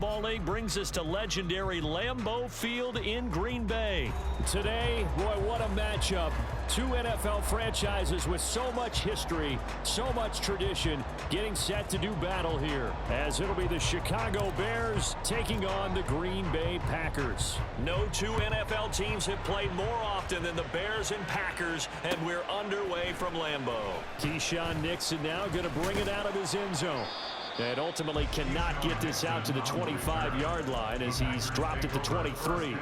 Ball League brings us to legendary Lambeau Field in Green Bay. Today, boy, what a matchup. Two NFL franchises with so much history, so much tradition, getting set to do battle here, as it'll be the Chicago Bears taking on the Green Bay Packers. No two NFL teams have played more often than the Bears and Packers, and we're underway from Lambeau. Keyshawn Nixon now going to bring it out of his end zone. And ultimately cannot get this out to the 25-yard line as he's dropped at the 23.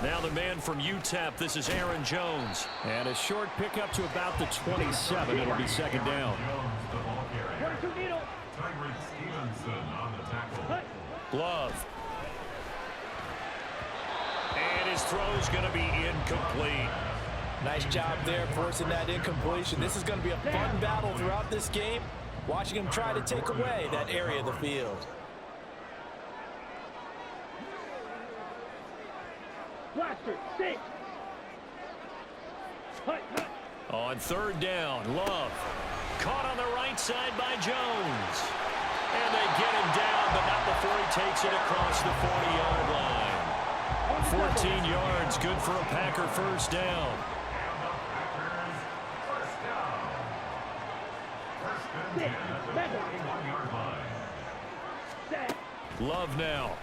Now the man from UTEP, this is Aaron Jones. And a short pickup to about the 27. It'll be second down. Love. And his throw's going to be incomplete. Nice job there forcing that incompletion. This is going to be a fun battle throughout this game. Watching him try to take away that area of the field. On third down, Love. Caught on the right side by Jones. And they get him down, but not before he takes it across the 40-yard line. 14 yards, good for a Packer first down. Love now.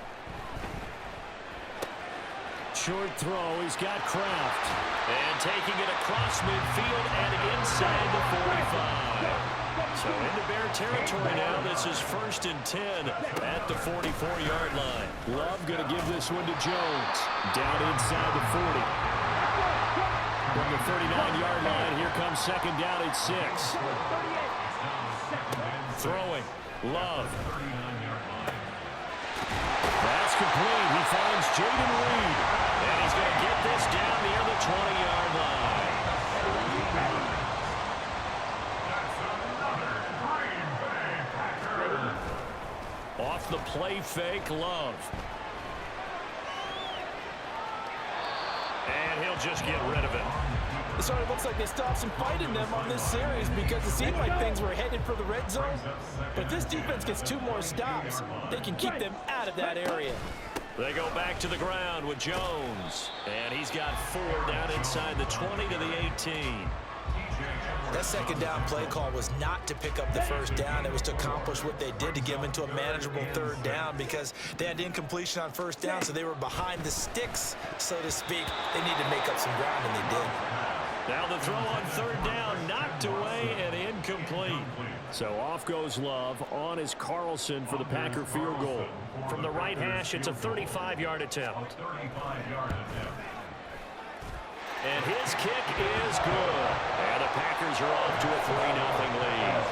Short throw, he's got Kraft. And taking it across midfield and inside the 45. So into Bear territory now. This is 1st and 10 at the 44-yard line. Love going to give this one to Jones. Down inside the 40. From the 39-yard line, here comes second down at 6. Throwing. Love. That's complete. He finds Jaden Reed. And he's going to get this down near the 20-yard line. Off the play fake, Love. And he'll just get rid of it. It sort of looks like they stopped some fight in them on this series because it seemed like things were headed for the red zone. But if this defense gets 2 more stops, they can keep them out of that area. They go back to the ground with Jones. And he's got 4 down inside the 20 to the 18. That second down play call was not to pick up the first down. It was to accomplish what they did to get them into a manageable third down because they had incompletion on first down, so they were behind the sticks, so to speak. They needed to make up some ground, and they did. Now the throw on third down, knocked away and incomplete. So off goes Love. On is Carlson for the Packer field goal. From the right hash, it's a 35-yard attempt. And his kick is good. And the Packers are off to a 3-0 lead.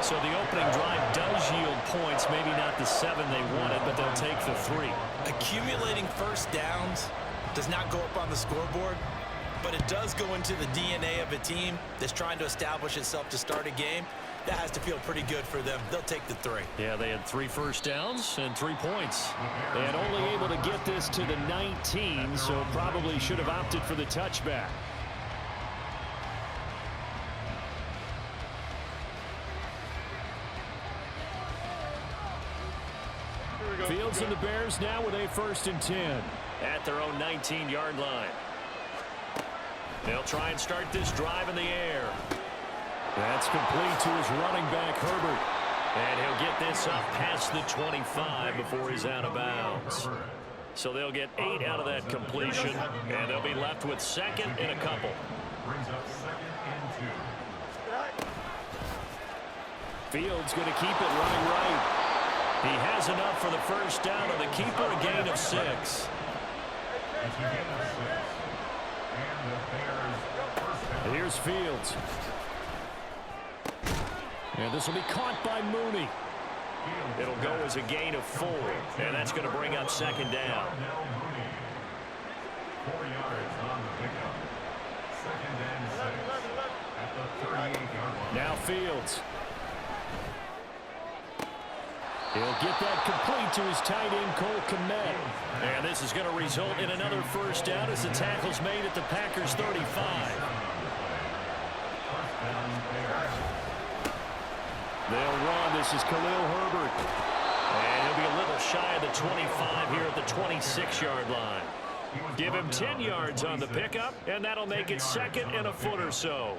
So the opening drive does yield points, maybe not the 7 they wanted, but they'll take the 3. Accumulating first downs does not go up on the scoreboard, but it does go into the DNA of a team that's trying to establish itself to start a game. That has to feel pretty good for them. They'll take the 3. Yeah, they had 3 first downs and 3 points. And only able to get this to the 19, so probably should have opted for the touchback. Fields and the Bears now with a 1st and 10. At their own 19-yard line. They'll try and start this drive in the air. That's complete to his running back, Herbert. And he'll get this up past the 25 before he's out of bounds. So they'll get 8 out of that completion, and they'll be left with 2nd and a couple. Fields going to keep it running right. He has enough for the first down of the keeper, a gain of 6. Here's Fields. And this will be caught by Mooney. It'll go as a gain of 4, and that's going to bring up 2nd down. 4 yards on the pickup. 2nd and 6 at the 38-yard line. Now Fields. He'll get that complete to his tight end, Cole Kmet. And this is going to result in another first down as the tackle's made at the Packers' 35. They'll run. This is Khalil Herbert. And he'll be a little shy of the 25 here at the 26-yard line. Give him 10 yards on the pickup, and that'll make it second and a foot or so.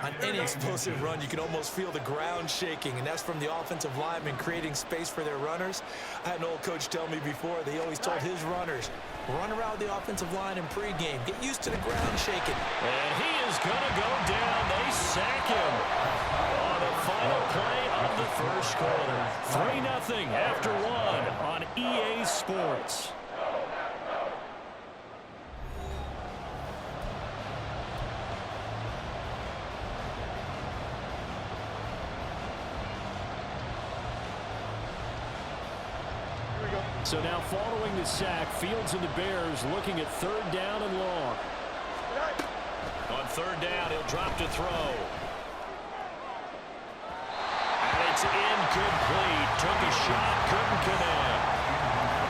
On any explosive run, you can almost feel the ground shaking, and that's from the offensive linemen creating space for their runners. I had an old coach tell me before, they always told his runners, run around the offensive line in pregame. Get used to the ground shaking. And he is going to go down. They sack him on the final play of the first quarter. 3-0 after one on EA Sports. So now following the sack, Fields and the Bears looking at third down and long. On third down, he'll drop to throw. And it's incomplete. Took a shot, couldn't connect.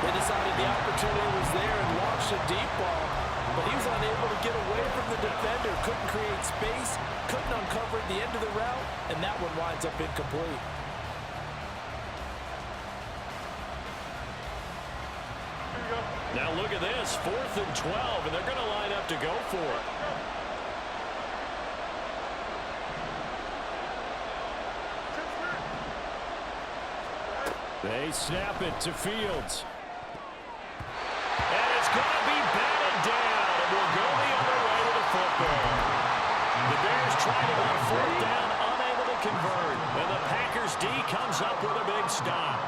They decided the opportunity was there and launched a deep ball, but he was unable to get away from the defender. Couldn't create space, couldn't uncover at the end of the route, and that one winds up incomplete. Now look at this, 4th and 12, and they're going to line up to go for it. They snap it to Fields. And it's going to be batted down, and we'll go the other way to the football. The Bears try to run 4th down, unable to convert, and the Packers D comes up with a big stop.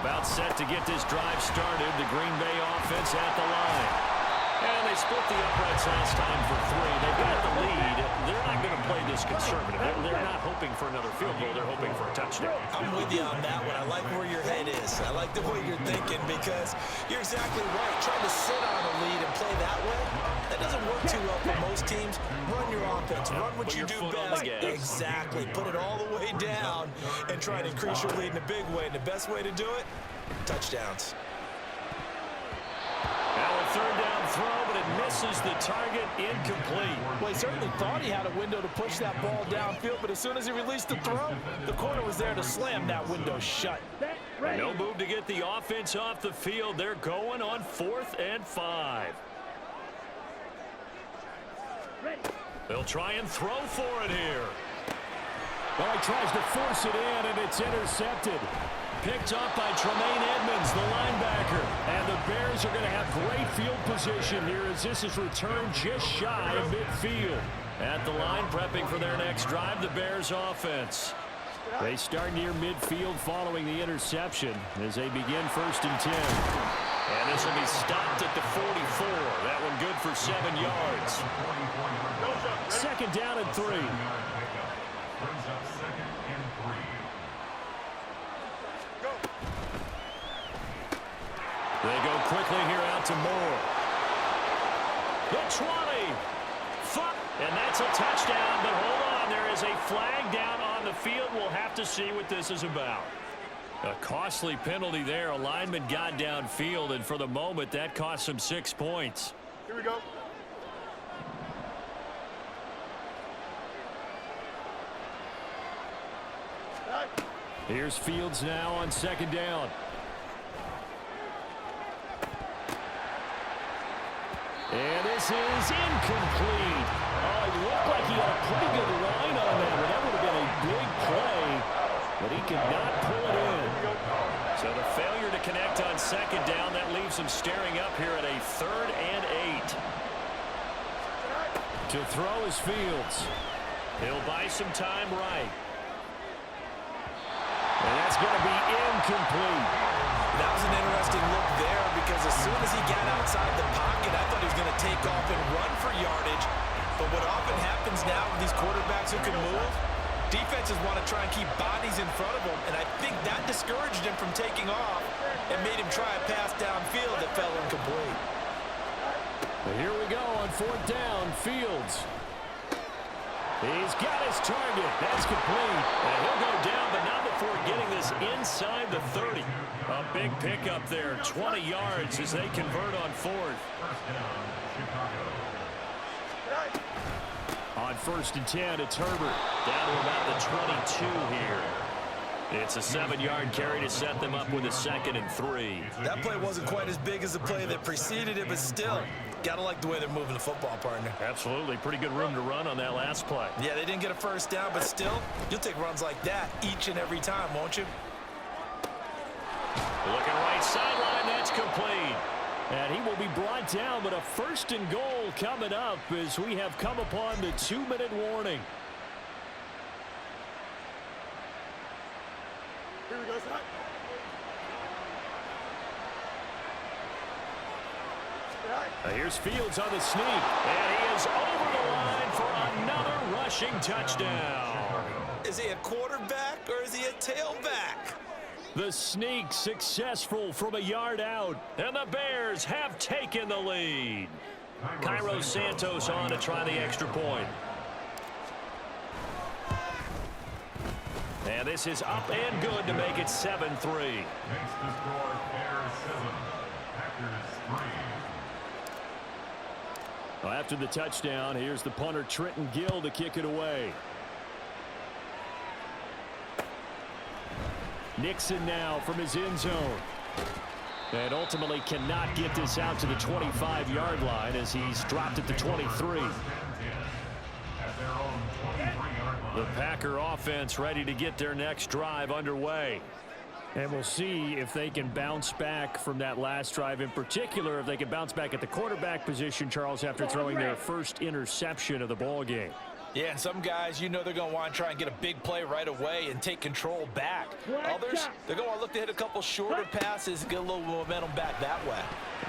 About set to get this drive started, the Green Bay offense at the line. And they split the uprights last time for 3. They've got the lead. They're not going to play this conservative. They're not hoping for another field goal. They're hoping for a touchdown. I'm with you on that one. I like where your head is. I like the way you're thinking because you're exactly right. Trying to sit on a lead and play that way, that doesn't work too well for most teams. Run your offense. Run what you do best. Exactly. Put it all the way down and try to increase your lead in a big way. And the best way to do it, touchdowns. Now a third down throw, but it misses the target, incomplete. Well, he certainly thought he had a window to push that ball downfield, but as soon as he released the throw, the corner was there to slam that window shut. No move to get the offense off the field. They're going on 4th and 5. They'll try and throw for it here. Well, he tries to force it in, and it's intercepted. Picked off by Tremaine Edmonds, the linebacker. And the Bears are going to have great field position here as this is returned just shy of midfield. At the line, prepping for their next drive, the Bears offense. They start near midfield following the interception as they begin 1st and 10. And this will be stopped at the 44. That one good for 7 yards. 2nd down and 3. Brings up 2nd and 3. They go quickly here out to Moore. The 20. And that's a touchdown, but hold on. There is a flag down on the field. We'll have to see what this is about. A costly penalty there. A lineman got downfield, and for the moment, that cost him 6 points. Here we go. Here's Fields now on 2nd down. And this is incomplete. Oh, it looked like he had a pretty good line on that one. That would have been a big play, but he could not pull it in. So the failure to connect on 2nd down, that leaves him staring up here at a 3rd and 8. To throw is Fields. He'll buy some time right. And that's going to be incomplete. That was an interesting look there because as soon as he got outside the pocket, I thought he was going to take off and run for yardage. But what often happens now with these quarterbacks who can move, defenses want to try and keep bodies in front of them, and I think that discouraged him from taking off and made him try a pass downfield that fell incomplete. But here we go on 4th down, Fields. He's got his target. That's complete. And he'll go down, but not before getting this inside the 30. A big pickup there, 20 yards as they convert on fourth. First down, Chicago. On 1st and 10, it's Herbert. Down to about the 22 here. It's a 7-yard carry to set them up with a 2nd and 3. That play wasn't quite as big as the play that preceded it, but still, gotta like the way they're moving the football, partner. Absolutely. Pretty good room to run on that last play. Yeah, they didn't get a first down, but still, you'll take runs like that each and every time, won't you? Looking right sideline, that's complete. And he will be brought down, but a 1st and goal coming up as we have come upon the 2-minute warning. Here we go, son. Here's Fields on the sneak. And he is over the line for another rushing touchdown. Is he a quarterback or is he a tailback? The sneak successful from a yard out. And the Bears have taken the lead. Cairo Santos on to try the extra point. And this is up and good to make it 7-3. Makes the score Bears 7, Packers 3. Well, after the touchdown, here's the punter Trenton Gill to kick it away. Nixon now from his end zone. And ultimately cannot get this out to the 25-yard line as he's dropped at the 23. The Packer offense ready to get their next drive underway. And we'll see if they can bounce back from that last drive, in particular if they can bounce back at the quarterback position, Charles, after throwing their first interception of the ball game. Yeah, and some guys, you know they're going to want to try and get a big play right away and take control back. Others, they're going to want to look to hit a couple shorter passes and get a little momentum back that way.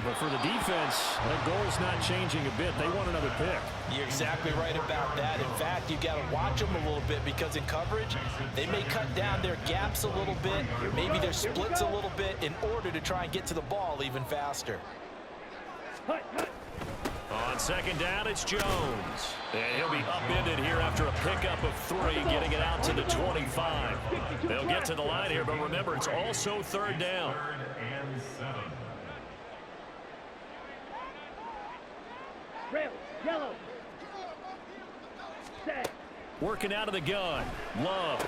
But for the defense, that goal's not changing a bit. They want another pick. You're exactly right about that. In fact, you've got to watch them a little bit because in coverage, they may cut down their gaps a little bit, maybe their splits a little bit in order to try and get to the ball even faster. On 2nd down, it's Jones. And he'll be upended here after a pickup of 3, getting it out to the 25. They'll get to the line here, but remember, it's also 3rd down. 3rd and 7. Red, yellow. Set. Working out of the gun. Love.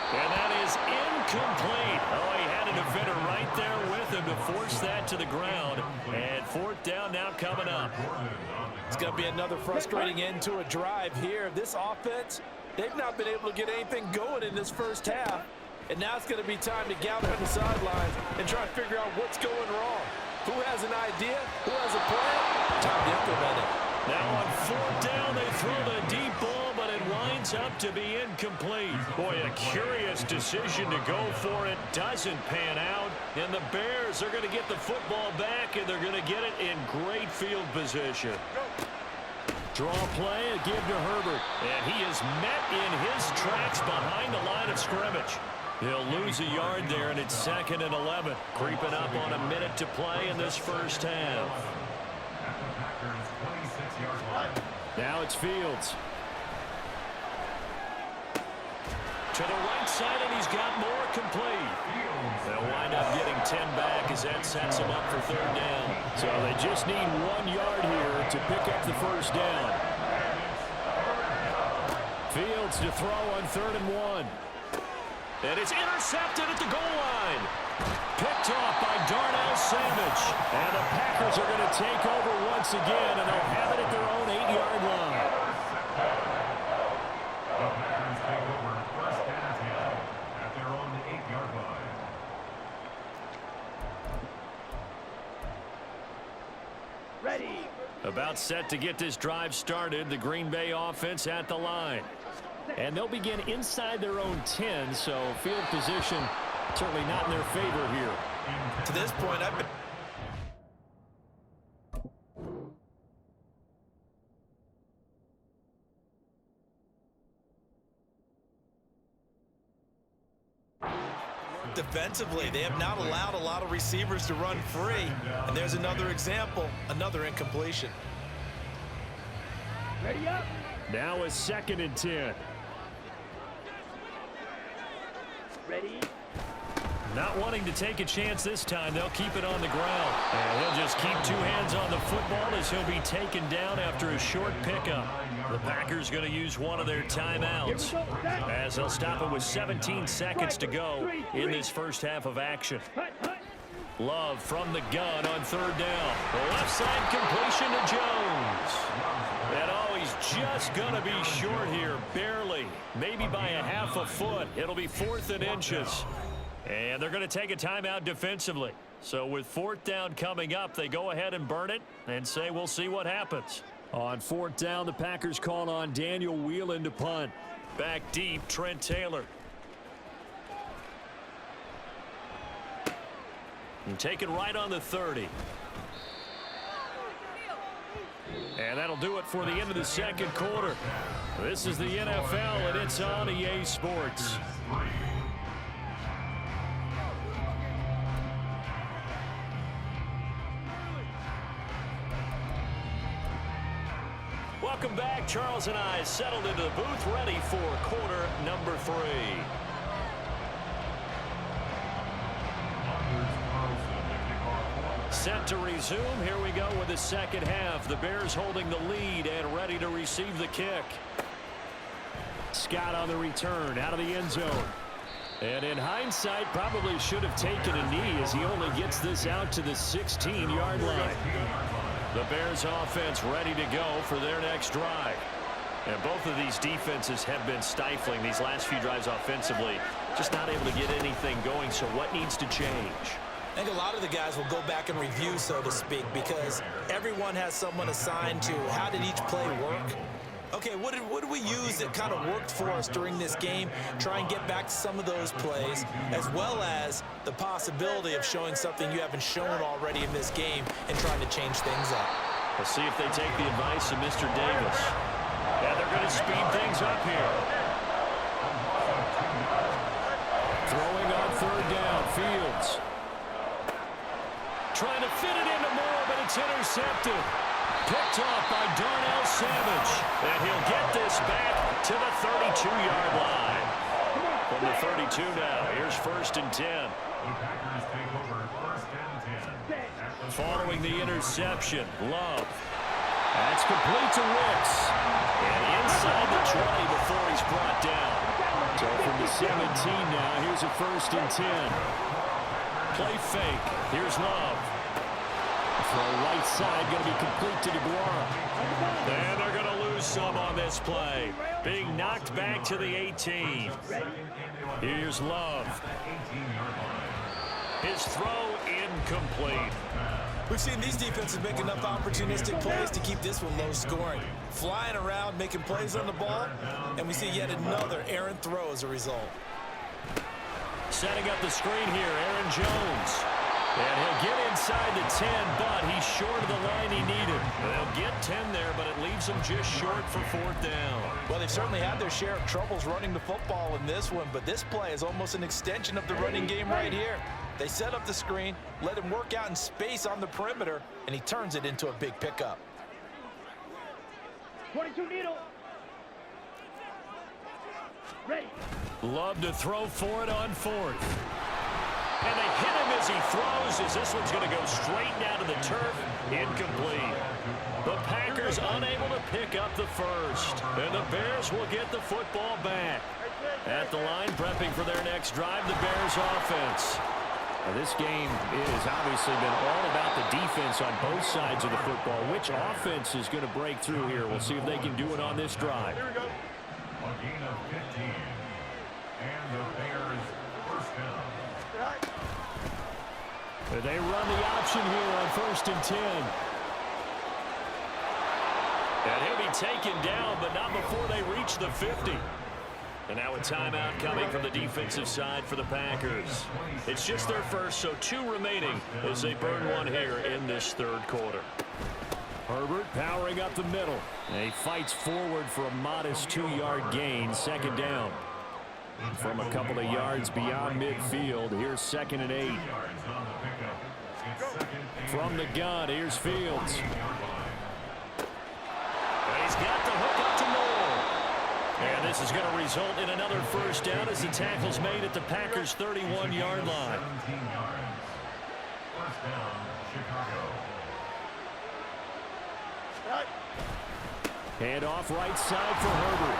And that is incomplete. Oh, he had a defender right there with him to force that to the ground. And 4th down now coming up. It's going to be another frustrating end to a drive here. This offense, they've not been able to get anything going in this first half. And now it's going to be time to gather on the sidelines and try to figure out what's going wrong. Who has an idea? Who has a plan? Time to implement it. Now on 4th down, they throw the deep ball, but it winds up to be incomplete. Boy, a curious decision to go for it. Doesn't pan out. And the Bears are going to get the football back, and they're going to get it in great field position. Draw play and give to Herbert. And he is met in his tracks behind the line of scrimmage. He'll lose a yard there, and it's 2nd and 11. Creeping up on a minute to play in this first half. Now it's Fields. To the right side, and he's got more complete. They'll wind up getting 10 back as that sets him up for 3rd down. So they just need 1 yard here to pick up the 1st down. Fields to throw on 3rd and 1. And it's intercepted at the goal line. Picked off by Darnell Savage. And the Packers are going to take over once again, and they'll have it at their own 8-yard line. The Packers take over 1st and 10 at their own 8-yard line. Ready. About set to get this drive started, the Green Bay offense at the line. And they'll begin inside their own 10, so field position certainly not in their favor here. To this point, I've been... Defensively, they have not allowed a lot of receivers to run free. And there's another example, another incompletion. Ready up. Now a 2nd and 10. Ready? Not wanting to take a chance this time, they'll keep it on the ground. And he'll just keep 2 hands on the football as he'll be taken down after a short pickup. The Packers going to use one of their timeouts as they'll stop it with 17 seconds to go in this first half of action. Love from the gun on 3rd down. The left side completion to Jones. And he's just going to be short here, barely, maybe by a half a foot. It'll be 4th and inches. And they're going to take a timeout defensively. So with 4th down coming up, they go ahead and burn it and say we'll see what happens. On 4th down, the Packers call on Daniel Whelan to punt. Back deep, Trent Taylor. And taken right on the 30. And that'll do it for the end of the 2nd quarter. This is the NFL, and it's on EA Sports. Welcome back. Charles and I settled into the booth, ready for quarter number 3. Set to resume. Here we go with the 2nd half. The Bears holding the lead and ready to receive the kick. Scott on the return out of the end zone. And in hindsight, probably should have taken a knee as he only gets this out to the 16-yard line. The Bears offense ready to go for their next drive. And both of these defenses have been stifling these last few drives offensively. Just not able to get anything going. So what needs to change? I think a lot of the guys will go back and review, so to speak, because everyone has someone assigned to how did each play work. Okay, what did we use that kind of worked for us during this game? Try and get back to some of those plays, as well as the possibility of showing something you haven't shown already in this game and trying to change things up. We'll see if they take the advice of Mr. Davis. Yeah, they're going to speed things up here. Throwing on 3rd down, Fields. Trying to fit it into Moore, but it's intercepted. Picked off by Darnell Savage. And he'll get this back to the 32-yard line. From the 32 now, here's 1st and 10. The Packers take over 1st and 10. Following the interception, Love. That's complete to Wicks. And inside the 20 before he's brought down. So from the 17 now, here's a 1st and 10. Play fake. Here's Love. Throw right side, going to be complete to DeGuara. And they're going to lose some on this play. Being knocked back to the 18. Here's Love. His throw incomplete. We've seen these defenses make enough opportunistic plays to keep this one low scoring. Flying around, making plays on the ball, and we see yet another errant throw as a result. Setting up the screen here, Aaron Jones. And he'll get inside the 10, but he's short of the line he needed. They'll get 10 there, but it leaves him just short for 4th down. Well, they've certainly had their share of troubles running the football in this one, but this play is almost an extension of the running game right here. They set up the screen, let him work out in space on the perimeter, and he turns it into a big pickup. 22 needle. Ready. Love to throw for it on 4th. And they hit him as he throws, as this one's going to go straight down to the turf. Incomplete. The Packers unable to pick up the 1st. And the Bears will get the football back. At the line, prepping for their next drive, the Bears offense. Now, this game has obviously been all about the defense on both sides of the football. Which offense is going to break through here? We'll see if they can do it on this drive. A gain of 15. And the Bears 1st down. They run the option here on 1st and 10. And he'll be taken down, but not before they reach the 50. And now a timeout coming from the defensive side for the Packers. It's just their first, so 2 remaining as they burn one here in this 3rd quarter. Herbert powering up the middle. And he fights forward for a modest 2-yard gain, 2nd down. From a couple of yards beyond midfield, here's 2nd and 8. From the gun, here's Fields. And he's got the hook up to Moore. And this is going to result in another first down as the tackle's made at the Packers' 31-yard line. 17 yards. First down, Chicago. Hand off right side for Herbert.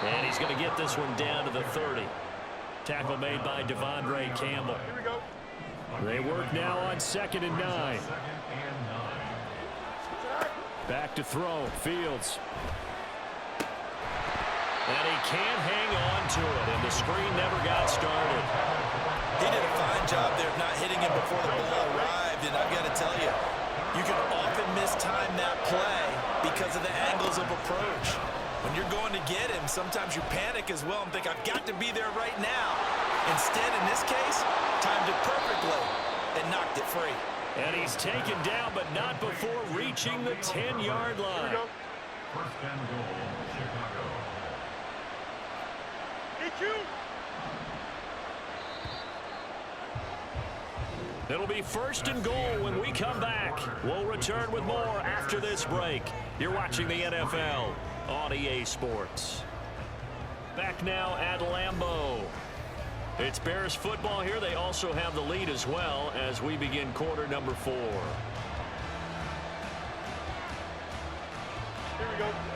And he's going to get this one down to the 30. Tackle made by Devondre Campbell. They work now on 2nd and 9. 2nd and 9. Back to throw. Fields. And he can't hang on to it, and the screen never got started. He did a fine job there of not hitting him before the ball arrived, and I've got to tell you, you can often mistime that play because of the angles of approach. When you're going to get him, sometimes you panic as well and think, I've got to be there right now. Instead, in this case, timed it perfectly and knocked it free. And he's taken down, but not before reaching the 10-yard line. First and goal, Chicago. It'll be 1st and goal when we come back. We'll return with more after this break. You're watching the NFL on EA Sports. Back now at Lambeau. It's Bears football here. They also have the lead as well as we begin quarter number 4.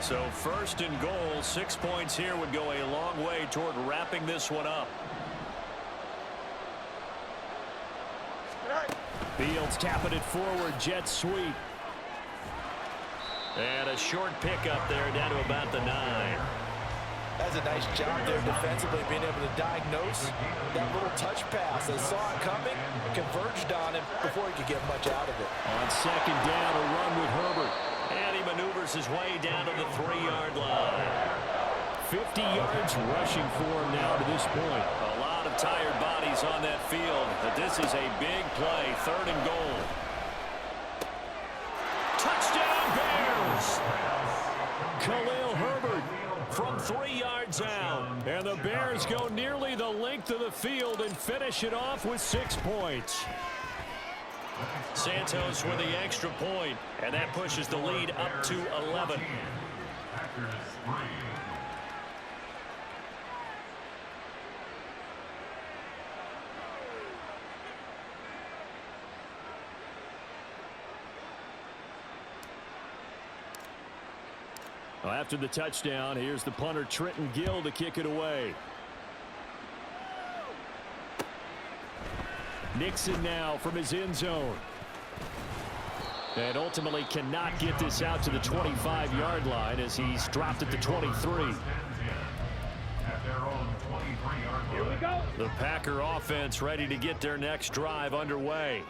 So 1st and goal, 6 points here would go a long way toward wrapping this one up. Fields tapping it forward, jet sweep. And a short pickup there down to about the 9. That's a nice job there defensively, being able to diagnose that little touch pass. They saw it coming, converged on him before he could get much out of it. On 2nd down, a run with Herbert. And he maneuvers his way down to the 3-yard line. 50 yards rushing for him now to this point. A lot of tired bodies on that field, but this is a big play, 3rd and goal. Touchdown Bears! Khalil Herbert from 3 yards out. And the Bears go nearly the length of the field and finish it off with 6 points. Santos with the extra point, and that pushes the lead up to 11. Packers 3. Well, after the touchdown, here's the punter Trenton Gill to kick it away. Nixon now from his end zone. And ultimately cannot get this out to the 25-yard line as he's dropped at the 23. At their own 23-yard line. Here we go. The Packer offense ready to get their next drive underway.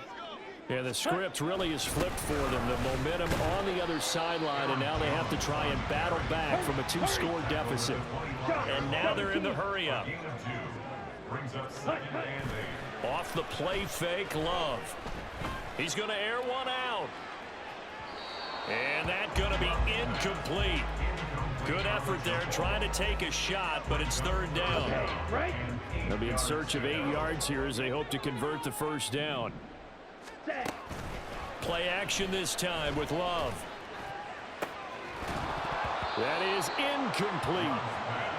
And the script really is flipped for them. The momentum on the other sideline, and now they have to try and battle back from a 2-score deficit. And now they're in the hurry-up. Gain of 2. Brings up 2nd and 8. Off the play fake, Love. He's going to air one out. And that's going to be incomplete. Good effort there trying to take a shot, but it's 3rd down. Right. They'll be in search of 8 yards here as they hope to convert the 1st down. Set. Play action this time with Love. That is incomplete.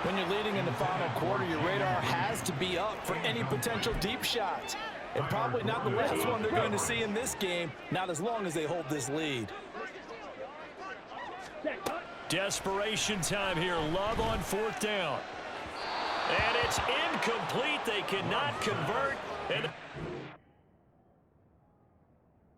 When you're leading in the final quarter, your radar has to be up for any potential deep shots. And probably not the last one they're going to see in this game, not as long as they hold this lead. Desperation time here. Love on 4th down. And it's incomplete. They cannot convert. And